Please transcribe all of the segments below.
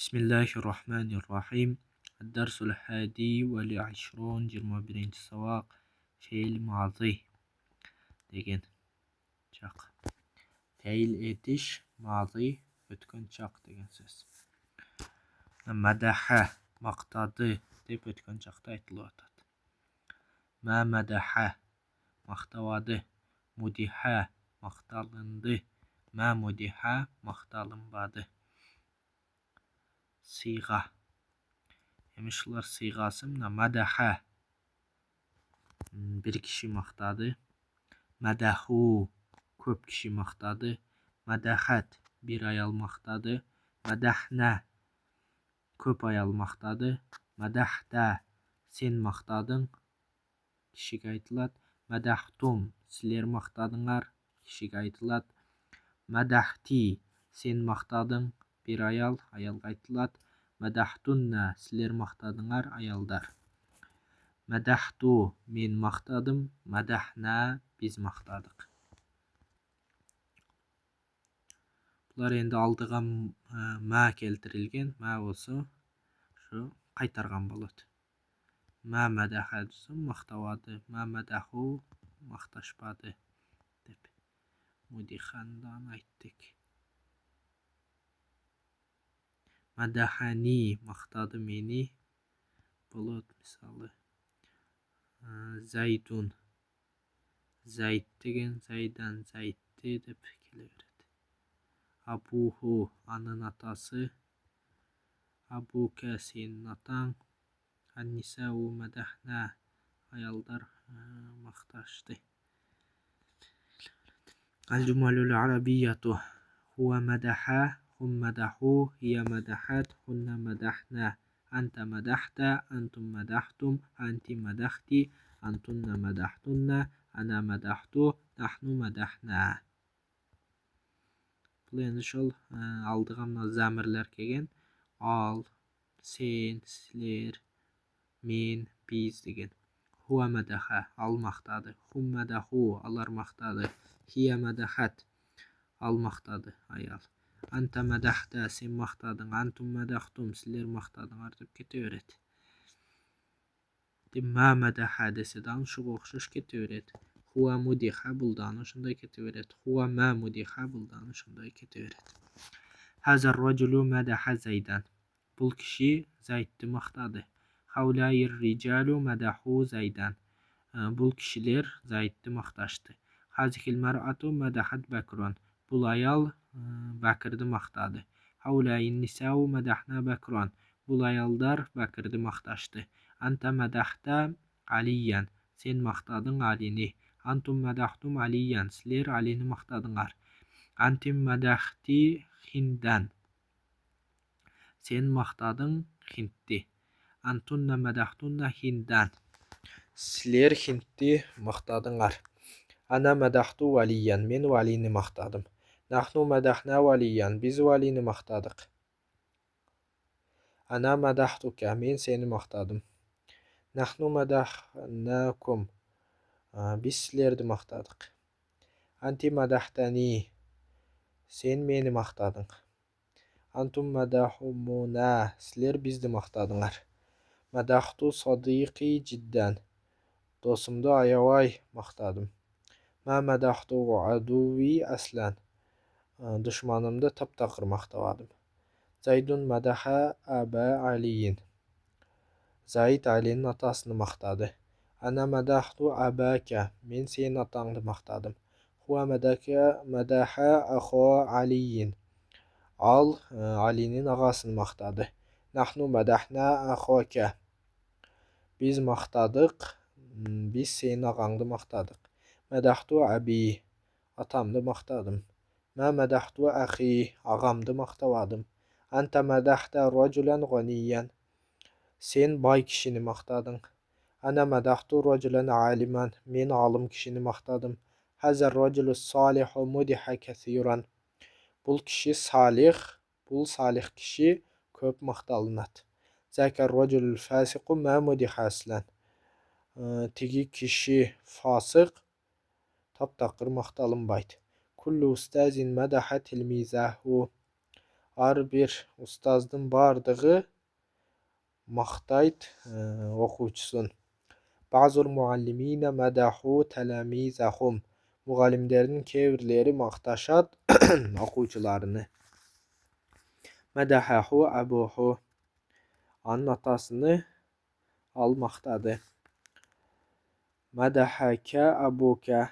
Bismillahirrahmanirrahim. Ad-darsul hadi wal 21 сабақ fe'l mazi деген чақ. Fe'l etish mazi өткен чақ деген сөз. Мадаха мақтады деп өткен чақта айтылып жатады. Мадаха мақтавады. Мудиха мақталынды. Мудиха мақталынбады. Сыйға. Емешілер сыйғасы мына мадаха бір кіші мақтады. Мадаху көп кіші мақтады. Мадахат бір аял мақтады. Мадахна көп аял мақтады. Мадахта сен мақтадың, кішіге айтылады. Мадахтум сілер мақтадыңар, кішіге айтылады. Мадахти сен мақтадың, бір аялға айтылады. Мадахтунна сілер мақтадыңар, аялдар. Мадахту мен мақтадым. Мадахна біз мақтадық. Бұлар енді алдыға ма келтірілген. Ма осы қайтарған болады. Мадаха мақтавады. Мадаху мақташпады деп. Мудихандан айттық. Мадахани мақтады мені болады. Мысалы Зайдун Зайд деген Зайдан Зайдты деп келе береді. Абуху аның атасы. Абука сенің атаң. Аннисау мадахна аялдар мақташты. Аль-Джумалул арабияту хуа мадаха хум мадаху хия мадахат хунна мадахна анта мадахта антум мадахтум анти мадахти антунна мадахтунна ана мадахту нахну мадахна. Бұл енді шол алдыға мына зәмірлер келген. Ал, сен, сілер, мен, біз деген. Хуа мадаха ал мақтады. Хум мадаху алар мақтады. Хия мадахат ал мақтады, аял. Анта мадахта сен мақтадың. Антум мадахтум сілер мақтадыңар деп кете береді. Ма мадаха десе данышуға ұқсас кете береді. Хуа мудиха бұл данышындай кете береді. Хуа ма мудиха бұл данышындай кете береді. Хазар раджулу мадаха зайдан. Бұл кіші Зайдты мақтады. Хаулайыр риджалу мадаху зайдан. Бұл кішілер Зайдты мақташты. Хазихил мар'ату мадахат бакрон. Бұл аял Бәкірді мақтады. Хаулайын нисау мадахна бакрон. Бұл аялдар Бәкірді мақташты. Анта мадахта алиян. Сен мақтадың Алини. Антум мадахтум алиян. Сілер Алини мақтадыңар. Антим мадахти хиндан. Сен мақтадың Хиндті. Антунна мадахтунна хиндан. Сілер Хиндті мақтадыңар. Ана мадахту валиян. Мен Валини мақтадым. Нахну мадахна валиян. Біз Валини мақтадық. Ана мадахтука. Мен сені мақтадым. Нахну мадахнакум. Біз сілерді мақтадық. Анти мадахтани. Сен мені мақтадың. Антум мадахумуна. Сілер бізді мақтадыңар. Мадахту садиқи жиддан. Досымды аявай мақтадым. Мадахту адуви аслан. Дұшманымды тап-тақыр мақтавадым. Зайдун мадаха аба алиин. Зайд Алинің атасыны мақтады. Ана мадахту абака. Мен сен атаңды мақтадым. Хуа мадаха ахо алиин. Ал Алинің ағасын мақтады. Нахну мадахна ахока. Біз мақтадық. Біз сен ағаңды мақтадық. Мадахту аби. Атамды мақтадым. Мадахту ахи. Ағамды мақтавадым. Анта мадахта раджулан ғаниян. Сен бай кішіні мақтадың. Ана мадахту раджулан алиман. Мен алым кішіні мақтадым. Хазар раджулу салиху мудиха каthиран. Бұл кіші салих. Бұл салих кіші көп мақталынады. Закар раджулу фасиқу ма мудиха аслан. Теги кіші фасық тап-тақыр мақталынбайды. Күллі ұстазин мадаха тілмизаху. Ар бир устаздын бардыгы мактайт окуучусун. Бa'зул муаллимина мадаху таламизахум. Мугалимдердин кээ бирлери макташат окуучуларыны. Мадахаху абуху. Анын атасыны ал мактады. Мадахака абука.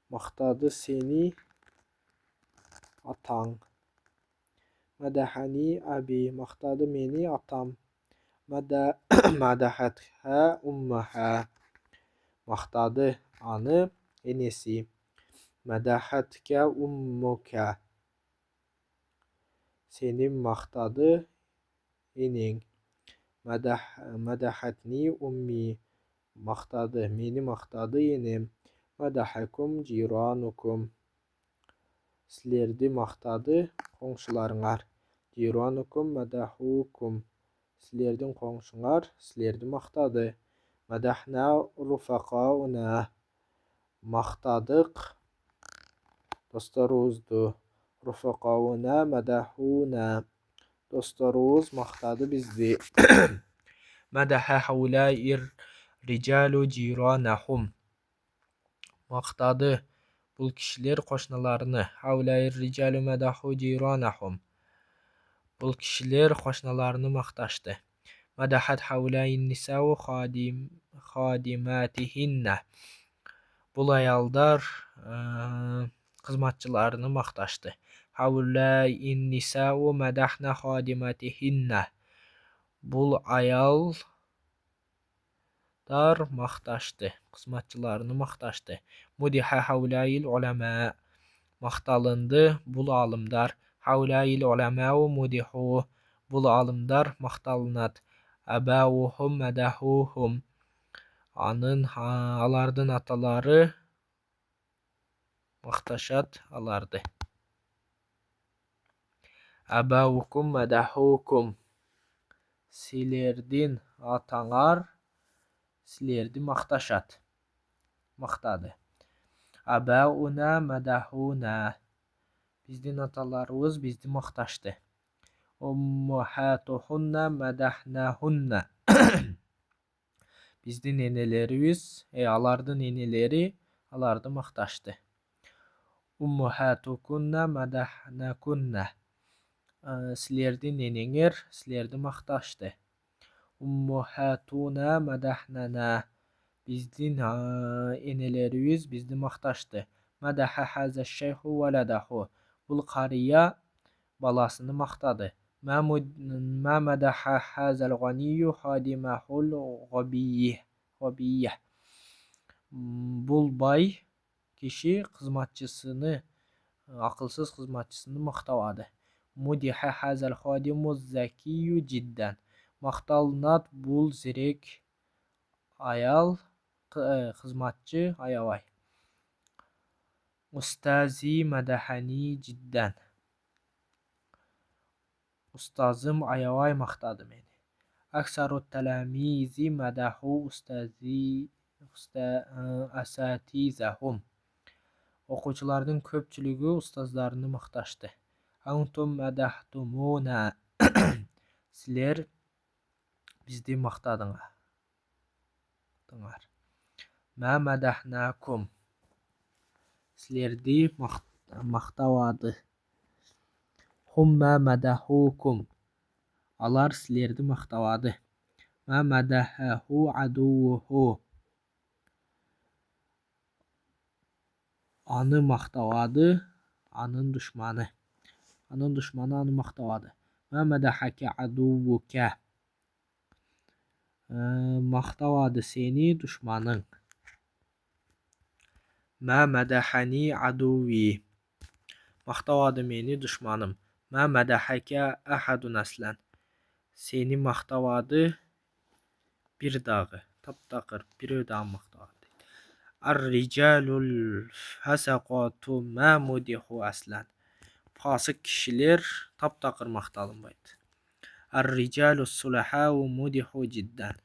Мактады сени атаң. Мадахани аби. Мактады мени атам. Мадахатха уммаха. Мактады аны энеси. Мадахатка уммука. Сени мактады энең. Мадахатни умми. Мени мактады энем. Мадахакум жиранукум. Силерди мактады коңшуларыңар. Жиранукум мадахукум. Силердин коңшуңар силерди мактады. Мадахна руфакауна. Мактадык досторубузду. Руфакауна мадахуна. Досторубуз мактады бизди. Мадаха хаулаир риджалу жиранахум. Мактады бул кишилер кошуналарыны. Хаулаир риджалу мадаху жиранахум. Бул кишилер кошуналарыны макташты. Мадахат хаулаин нисау хадиматихинна. Бул аялдар кызматчыларыны макташты. Хаулаин нисау мадахна хадиматихинна. Бул аялдар макташты, кызматчыларыны макташты. Мудиха хаулаил улама. Макталынды бул алымдар. Хаулаил уламау мудиху. Бул алымдар макталынат. Абаухум мадахухум. Алардын аталары макташат аларды. Абаукум мадахукум. Силердин атаңар силерди мактады. Абауна мадахуна. Биздин аталарыбыз бизди макташты. Уммухатухунна мадахнахунна. Биздин энелерибиз, алардын энелери аларды макташты. Уммухатукунна мадахнакунна. Силердин энеңер силерди макташты. Уммухатуна мадахнана. Биздин энелерибиз бизди макташты. Мадаха хаза шейху валадаху. Бул карыя баласыны мактады. Ма мадаха хазал ганию хадимахул габия. Бул бай киши кызматчысыны, акылсыз кызматчысыны мактабады. Мудиха хазал хадиму закию жиддан. Макталынат бул зерек аял, кызматчы аябай. Устази мадахани жиддан. Устазым аябай мактады мени. Аксару таламизи мадаху асатизахум. Окуучулардын көпчүлүгү устаздарын макташты. Антум мадахтумуна. Силер бизди мактадыңар. Ма мадахнакум. Силерди мактабады. Хумма мадахукум. Алар силерди мактабады. Ма мадахаху адууху. Аны мактабады анын душманы. Анын душманы аны мактабады. Ма мадахака адуука. Мактабады сени душманың. Ма мадахани адуви. Мактабады мени душманым. Ма мадахака ахадун аслан. Сени мактабады бир дагы. Таптакыр бирөө дагы мактабады. Ар-риджалул фасакату ма мудиху аслан. Фасык кишилер таптакыр макталынбайт. Ар-риджалус сулахау мудиху жиддан.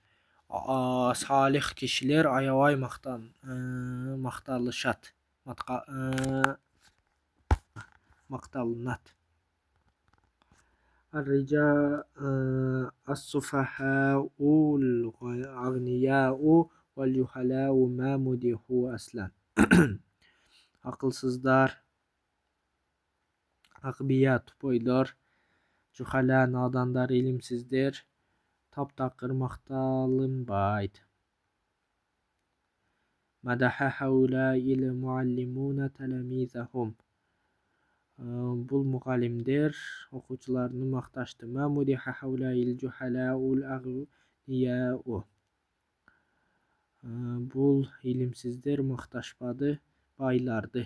Салих кишилер аябай макталышат. Макталынат. الرجال السفهاء الأغنياء والجهلاء ما مدحوا أصلا. Akılsızlar, akbiya, to'poylar, juhala, nodonlar, ilmsizlar, toptaqir, maqtalinbaydi. Madaha haula'il muallimuna talamizahum. Bul muallimler o'quvchilarni maqtashdi. Ma mudiha haula'il juhala'ul aghniya'u. Bul ilmsizlar maqtashmadi, boylardi.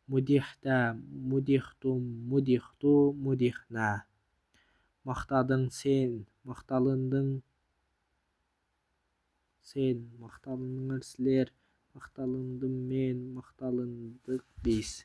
Mudihda, mudihtum, mudihtu, mudihna. Maqtading sen, maqtalinding sen, maqtalindinglar sizlar, maqtalindim men, maqtalindik biz.